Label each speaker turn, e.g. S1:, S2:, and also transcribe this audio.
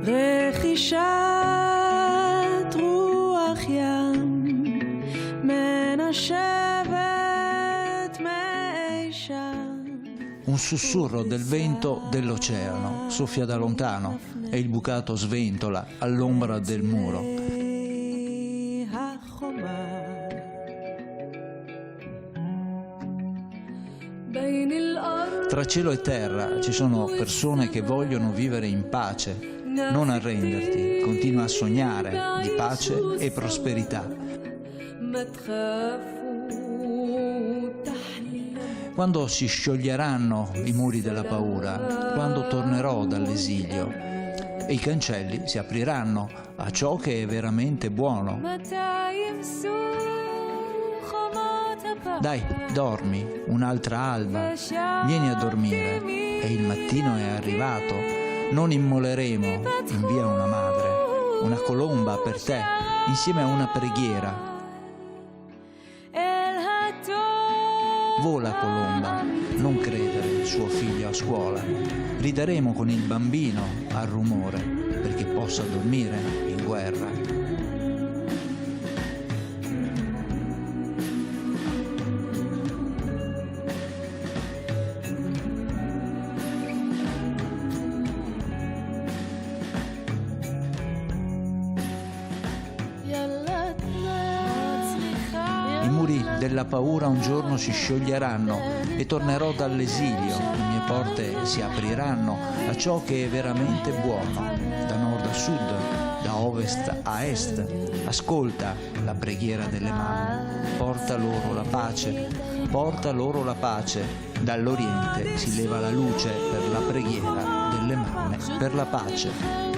S1: רכישת רוח ים מנשבת מאי שם.
S2: Un sussurro del vento dell'oceano soffia da lontano e il bucato sventola all'ombra del muro. Tra cielo e terra ci sono persone che vogliono vivere in pace. Non arrenderti, continua a sognare di pace e prosperità. Quando si scioglieranno i muri della paura, quando tornerò dall'esilio e i cancelli si apriranno a ciò che è veramente buono. Dai, dormi, un'altra alba, vieni a dormire, e il mattino è arrivato, non immoleremo in via una madre, una colomba per te, insieme a una preghiera. Vola colomba, non credere suo figlio a scuola, rideremo con il bambino al rumore, perché possa dormire in guerra. I muri della paura un giorno si scioglieranno e tornerò dall'esilio, le mie porte si apriranno a ciò che è veramente buono, da nord a sud, da ovest a est. Ascolta la preghiera delle mamme, porta loro la pace, porta loro la pace. Dall'oriente si leva la luce per la preghiera delle mamme per la pace.